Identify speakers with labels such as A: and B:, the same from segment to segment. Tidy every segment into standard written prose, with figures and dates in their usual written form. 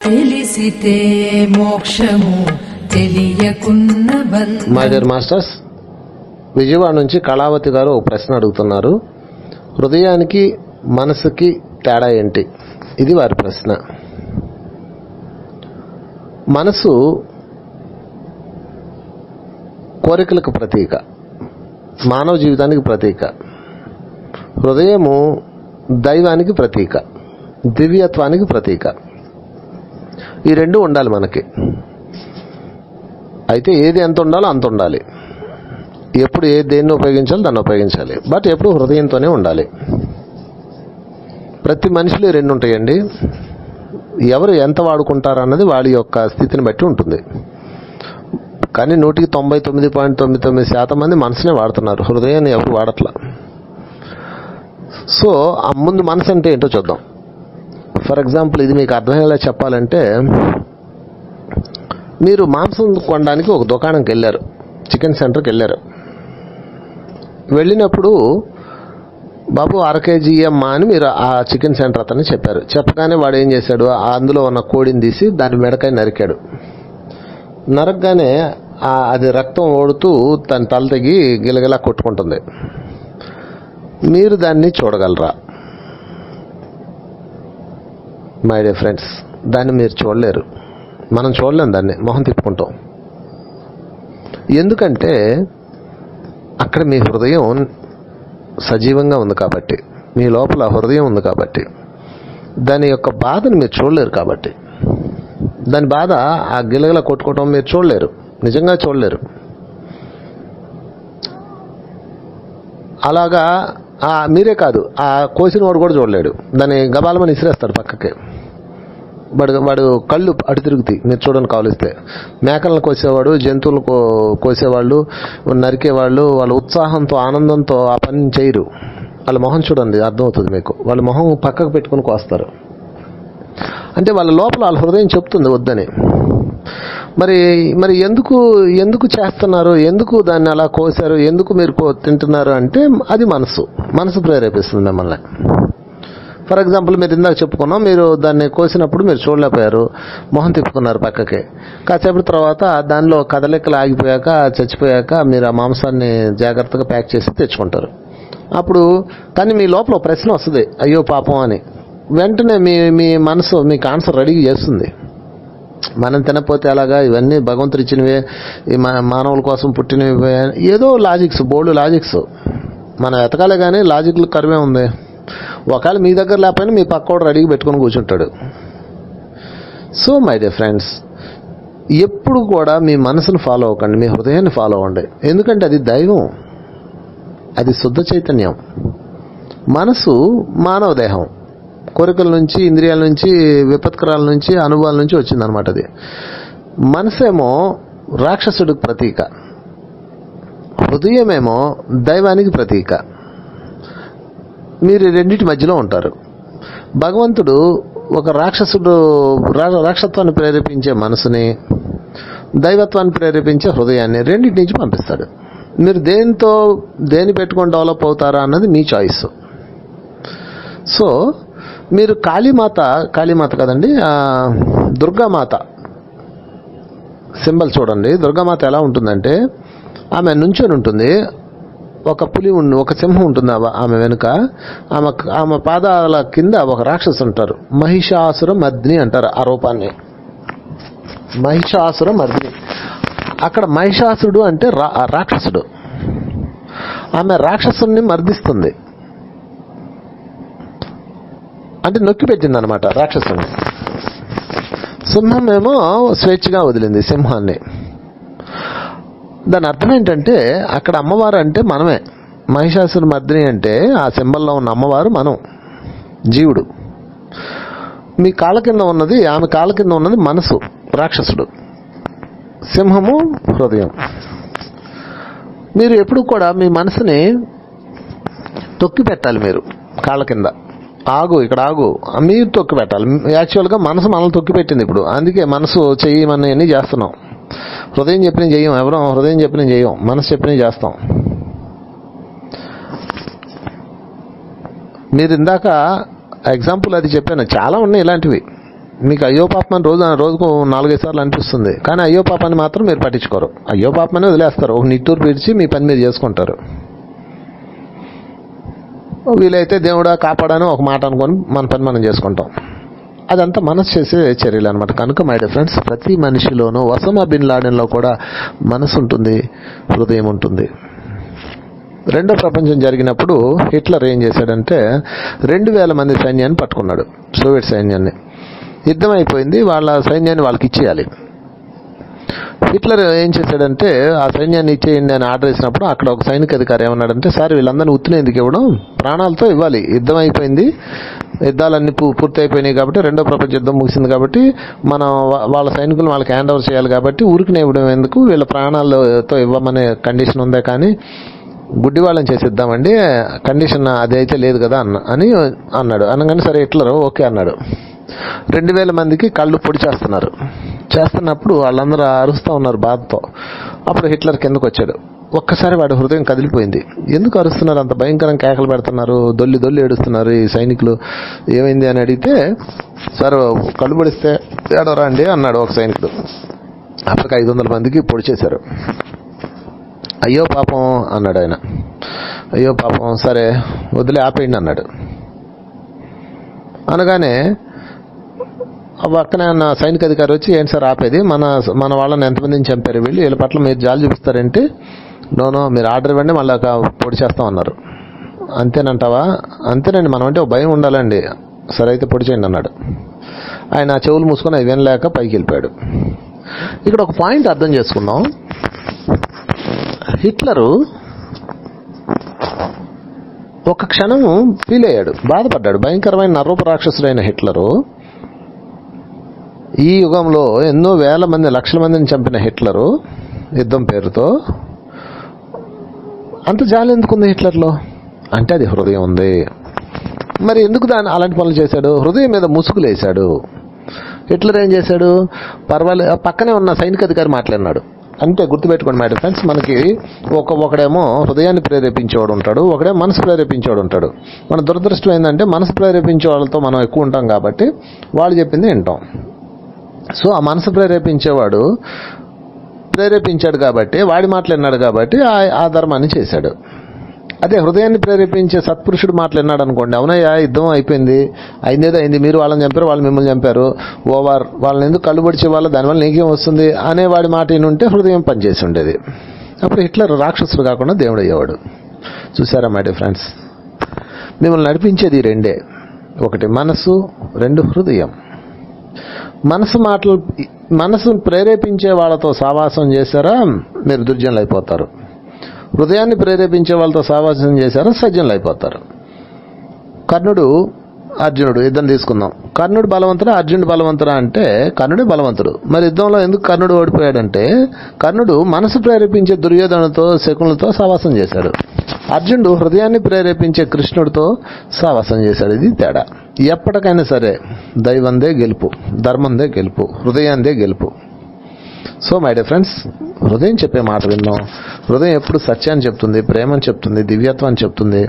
A: తెలిసితే మోక్షము తెలియకున్న బంధం.
B: My dear masters, Vijayawada నుంచి కళావతి గారు ఒక ప్రశ్న అడుగుతున్నారు. హృదయానికి మనసుకి తేడా ఏంటి? ఇది వారి ప్రశ్న. మనసు కోరికలకు ప్రతీక, మానవ జీవితానికి ప్రతీక. హృదయము దైవానికి ప్రతీక, దివ్యత్వానికి ప్రతీక. ఈ రెండు ఉండాలి మనకి. అయితే ఏది ఎంత ఉండాలో అంత ఉండాలి. ఎప్పుడు దేన్ని ఉపయోగించాలో దాన్ని ఉపయోగించాలి. బట్ ఎప్పుడు హృదయంతోనే ఉండాలి. ప్రతి మనిషిలో రెండు ఉంటాయండి. ఎవరు ఎంత వాడుకుంటారు అన్నది వాళ్ళ యొక్క స్థితిని బట్టి ఉంటుంది. కానీ 99.99% మంది మనసునే వాడుతున్నారు, హృదయాన్ని ఎవరు వాడట్లా. సో ఆ ముందు మనసు అంటే ఏంటో చూద్దాం. ఫర్ ఎగ్జాంపుల్, ఇది మీకు అర్థమయ్యేలా చెప్పాలంటే, మీరు మాంసం కొనడానికి ఒక దుకాణంకి వెళ్ళారు, చికెన్ సెంటర్కి వెళ్ళారు. వెళ్ళినప్పుడు బాబు 1/2 kg అమ్మా అని మీరు ఆ చికెన్ సెంటర్ అతన్ని చెప్పారు. చెప్పగానే వాడు ఏం చేశాడు, అందులో ఉన్న కోడిని తీసి దాని మెడకాయ నరికాడు. నరకగానే అది రక్తం ఓడుతూ తన తల తెగి గిలగిలా కొట్టుకుంటుంది. మీరు దాన్ని చూడగలరా? మై డియర్ ఫ్రెండ్స్, దాన్ని మీరు చూడలేరు. మనం చూడలేం, దాన్ని మొహం తిప్పుకుంటాం. ఎందుకంటే అక్కడ మీ హృదయం సజీవంగా ఉంది కాబట్టి, మీ లోపల హృదయం ఉంది కాబట్టి. దాని యొక్క బాధను మీరు చూడలేరు కాబట్టి, దాని బాధ ఆ గిలగిలా కొట్టుకోవటం మీరు చూడలేరు, నిజంగా చూడలేరు. అలాగా మీరే కాదు, ఆ కోసిన వాడు కూడా చూడలేడు. దాన్ని గబాలమని ఇసిరేస్తాడు పక్కకి. వాడు కళ్ళు అటు తిరుగుతాయి మీరు చూడని కావలిస్తే. మేకలను కోసేవాడు, జంతువులు కోసేవాళ్ళు, నరికేవాళ్ళు వాళ్ళ ఉత్సాహంతో ఆనందంతో ఆ పని చేయరు. వాళ్ళ మొహం చూడండి, అర్థమవుతుంది మీకు. వాళ్ళ మొహం పక్కకు పెట్టుకుని కోస్తారు. అంటే వాళ్ళ లోపల వాళ్ళ హృదయం చెప్తుంది వద్దని. మరి ఎందుకు చేస్తున్నారు, ఎందుకు దాన్ని అలా కోసారు, ఎందుకు మీరు తింటున్నారు అంటే అది మనసు ప్రేరేపిస్తుంది మిమ్మల్ని. ఫర్ ఎగ్జాంపుల్, మీరు ఇందాక చెప్పుకున్నాం, మీరు దాన్ని కోసినప్పుడు మీరు చూడలేకపోయారు, మొహం తిప్పుకున్నారు పక్కకి. కాసేపటి తర్వాత దానిలో కదలికలు ఆగిపోయాక, చచ్చిపోయాక మీరు ఆ మాంసాన్ని జాగ్రత్తగా ప్యాక్ చేసి తెచ్చుకుంటారు. అప్పుడు కానీ మీ లోపల ప్రశ్న వస్తుంది, అయ్యో పాపం అని. వెంటనే మీ మనసు మీకు ఆన్సర్ రెడీ చేస్తుంది. మనం తినకపోతే అలాగా, ఇవన్నీ భగవంతుడు ఇచ్చినవే, మానవుల కోసం పుట్టినవి, ఏదో లాజిక్స్, బోల్డ్ లాజిక్స్ మనం ఎతకాలే. కానీ లాజిక్లు కరువే ఉంది. ఒకవేళ మీ దగ్గర లేకపోయినా మీ పక్కోడు రెడీగా పెట్టుకొని కూర్చుంటాడు. సో మై డియర్ ఫ్రెండ్స్, ఎప్పుడు కూడా మీ మనసును ఫాలో అవ్వకండి, మీ హృదయాన్ని ఫాలో అవ్వండి. ఎందుకంటే అది దైవం, అది శుద్ధ చైతన్యం. మనసు మానవ దేహం, కోరికల నుంచి, ఇంద్రియాల నుంచి, విపత్కరాల నుంచి, అనుభవాల నుంచి వచ్చిందనమాట. అది మనసేమో రాక్షసుడికి ప్రతీక, హృదయమేమో దైవానికి ప్రతీక. మీరు రెండింటి మధ్యలో ఉంటారు. భగవంతుడు ఒక రాక్షసత్వాన్ని ప్రేరేపించే మనసుని, దైవత్వాన్ని ప్రేరేపించే హృదయాన్ని రెండింటి నుంచి పంపిస్తాడు. మీరు దేని పెట్టుకొని డెవలప్ అవుతారా అన్నది మీ చాయిస్. సో మీరు కాళీమాత కదండి, దుర్గామాత సింబల్ చూడండి. దుర్గామాత ఎలా ఉంటుందంటే, ఆమె నుంచొని ఉంటుంది. ఒక ఒక సింహం ఉంటుంది ఆమె వెనుక. ఆమె పాదాల కింద ఒక రాక్షసు ఉంటారు, మహిషాసుర మర్దిని అంటారు ఆ రూపాన్ని. మహిషాసుర మర్దిని. అక్కడ మహిషాసురుడు అంటే రాక్షసుడు. ఆమె రాక్షసుని మర్దిస్తుంది, అంటే నొక్కి పెట్టింది అనమాట రాక్షసుని. సింహం ఏమో స్వేచ్ఛగా వదిలింది సింహాన్ని. దాని అర్థం ఏంటంటే, అక్కడ అమ్మవారు అంటే మనమే. మహిషాసుర మర్దిని అంటే ఆ సింబల్లో ఉన్న అమ్మవారు మనం, జీవుడు. మీ కాళ్ళ కింద ఉన్నది, ఆమె కాళ్ళ కింద ఉన్నది మనసు, రాక్షసుడు. సింహము హృదయం. మీరు ఎప్పుడు కూడా మీ మనసుని తొక్కి పెట్టాలి. మీరు కాళ్ళ కింద ఇక్కడ ఆగు మీరు తొక్కి పెట్టాలి. యాక్చువల్గా మనసు మనల్ని తొక్కి పెట్టింది ఇప్పుడు. అందుకే మనసు చెయ్యమని అన్నీ చేస్తున్నాం. హృదయం చెప్పిన చెయ్యం, ఎవరో హృదయం చెప్పిన చెయ్యం, మనసు చెప్పిన చేస్తాం. మీరు ఇందాక ఎగ్జాంపుల్ అది చెప్పాను, చాలా ఉన్నాయి ఇలాంటివి. మీకు అయ్యో పాపం అని రోజుకు 4-5 సార్లు అనిపిస్తుంది, కానీ అయ్యో పాపాన్ని మాత్రం మీరు పట్టించుకోరు. అయ్యో పాపమని వదిలేస్తారు, ఒక నిట్టూరు పిడిచి మీ పని మీరు చేసుకుంటారు. వీలైతే దేవుడా కాపాడని ఒక మాట అనుకొని మన పని మనం చేసుకుంటాం. అదంతా మనసు చేసే చర్యలు అనమాట. కనుక మై డియర్ ఫ్రెండ్స్, ప్రతి మనిషిలోనూ ఒసామా బిన్ లాడెన్లో కూడా మనసు ఉంటుంది, హృదయం ఉంటుంది. రెండో ప్రపంచం జరిగినప్పుడు హిట్లర్ ఏం చేశాడంటే 2000 మంది సైన్యాన్ని పట్టుకున్నాడు, సోవియట్ సైన్యాన్ని. యుద్ధం అయిపోయింది, వాళ్ళ సైన్యాన్ని వాళ్ళకి ఇచ్చేయాలి. హిట్లర్ ఏం చేశాడంటే ఆ సైన్యాన్ని ఇచ్చేయండి అని ఆర్డర్ ఇచ్చినప్పుడు అక్కడ ఒక సైనిక అధికారి ఏమన్నాడంటే, సార్ వీళ్ళందరినీ ఉత్తిన ఎందుకు ఇవ్వడం, ప్రాణాలతో ఇవ్వాలి, యుద్ధం అయిపోయింది, యుద్ధాలన్నీ పూర్తి అయిపోయినాయి కాబట్టి, రెండో ప్రపంచ యుద్ధం ముగిసింది కాబట్టి మనం వాళ్ళ సైనికులు వాళ్ళకి హ్యాండ్ ఓవర్ చేయాలి కాబట్టి ఊరికినే ఇవ్వడం ఎందుకు, వీళ్ళ ప్రాణాలతో ఇవ్వమనే కండిషన్ ఉందే కానీ గుడ్డి వాళ్ళని చేసిద్దామండి, కండిషన్ అది అయితే లేదు కదా అని అన్నాడు. అనగానే సరే హిట్లర్ ఓకే అన్నాడు. 2000 మందికి కళ్ళు పొడి చేస్తున్నప్పుడు వాళ్ళందరూ అరుస్తూ ఉన్నారు బాధతో. అప్పుడు హిట్లర్ కిందకు వచ్చాడు. ఒక్కసారి వాడి హృదయం కదిలిపోయింది. ఎందుకు అరుస్తున్నారు, అంత భయంకరంగా కేకలు పెడుతున్నారు, దొల్లి ఏడుస్తున్నారు ఈ సైనికులు, ఏమైంది అని అడిగితే, సార్ కళ్ళు పొడిస్తే ఏడవరా అండి అన్నాడు ఒక సైనికుడు. అప్పటికి 500 మందికి పొడి చేశారు. అయ్యో పాపం అన్నాడు ఆయన. అయ్యో పాపం, సరే వదిలే ఆపేయండి అన్నాడు. అనగానే పక్కనే ఉన్న సైనిక అధికారి వచ్చి, ఏంటి సార్ ఆపేది, మన వాళ్ళని ఎంతమందిని చంపారు వీళ్ళ పట్ల మీరు జాలి చూపిస్తారంటే, నో మీరు ఆర్డర్ ఇవ్వండి మళ్ళీ పొడి చేస్తామన్నారు. అంతేనంటావా, అంతేనండి, మనం అంటే ఒక భయం ఉండాలండి, సరే అయితే పొడి చేయండి అన్నాడు. ఆయన చెవులు మూసుకొని అవి వినలేక పైకి వెళ్ళిపోయాడు. ఇక్కడ ఒక పాయింట్ అర్థం చేసుకుందాం. హిట్లరు ఒక క్షణం ఫీల్ అయ్యాడు, బాధపడ్డాడు. భయంకరమైన నరరూప రాక్షసుడైన హిట్లరు, ఈ యుగంలో ఎన్నో వేల మంది లక్షల మందిని చంపిన హిట్లరు యుద్ధం పేరుతో అంత జాలి ఎందుకుంది హిట్లర్లో అంటే అది హృదయం ఉంది. మరి ఎందుకు దాన్ని అలాంటి పనులు చేశాడు, హృదయం మీద ముసుగులేశాడు. హిట్లర్ ఏం చేశాడు, పర్వాలేదు, పక్కనే ఉన్న సైనిక అధికారి మాట్లాడినాడు. అంటే గుర్తుపెట్టుకోండి మై డియర్ ఫ్రెండ్స్, మనకి ఒకడేమో హృదయాన్ని ప్రేరేపించేవాడు ఉంటాడు, ఒకడేమో మనసు ప్రేరేపించేవాడు ఉంటాడు. మన దురదృష్టం ఏంటంటే మనసు ప్రేరేపించే వాళ్ళతో మనం ఎక్కువ ఉంటాం కాబట్టి వాళ్ళు చెప్పింది వింటాం. సో ఆ మనసు ప్రేరేపించాడు కాబట్టి, వాడి మాట్లాడినాడు కాబట్టి ఆ ధర్మాన్ని చేశాడు. అదే హృదయాన్ని ప్రేరేపించే సత్పురుషుడు మాట్లాడినాడు అనుకోండి, అవునయ్యా యుద్ధం అయిపోయింది, అయింది, మీరు వాళ్ళని చంపారు, వాళ్ళు మిమ్మల్ని చంపారు, ఓవర్, వాళ్ళని ఎందుకు కళ్ళు పొడిచే వాళ్ళు, దానివల్ల నీకేం వస్తుంది అనే వాడి మాట వినుంటే హృదయం పనిచేసి ఉండేది. అప్పుడు హిట్లర్ రాక్షసుడు కాకుండా దేవుడు అయ్యేవాడు. చూసారా మై డియర్ ఫ్రెండ్స్, మిమ్మల్ని నడిపించేది రెండే, ఒకటి మనసు, రెండు హృదయం. మనసు ప్రేరేపించే వాళ్ళతో సావాసం చేశారా మీరు దుర్జనులు అయిపోతారు, హృదయాన్ని ప్రేరేపించే వాళ్ళతో సావాసం చేశారా సజ్జనులు అయిపోతారు. కర్ణుడు అర్జునుడు యుద్ధం తీసుకుందాం. కర్ణుడు బలవంతుడా అర్జునుడు బలవంతుడా అంటే కర్ణుడే బలవంతుడు. మరి యుద్ధంలో ఎందుకు కర్ణుడు ఓడిపోయాడంటే కర్ణుడు మనసు ప్రేరేపించే దుర్యోధనతో శకునులతో సావాసం చేశాడు. అర్జునుడు హృదయాన్ని ప్రేరేపించే కృష్ణుడితో సావాసం చేశాడు. ఇది తేడా. ఎప్పటికైనా సరే దైవందే గెలుపు, ధర్మందే గెలుపు, హృదయందే గెలుపు. సో మై డియర్ ఫ్రెండ్స్, హృదయం చెప్పే మాట విన్నాం. హృదయం ఎప్పుడు సత్యాన్ని చెప్తుంది, ప్రేమని చెప్తుంది, దివ్యత్వాన్ని చెప్తుంది.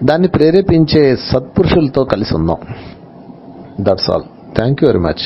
B: దాన్ని ప్రేరేపించే సత్పురుషులతో కలిసి ఉందాం. That's all. Thank you very much.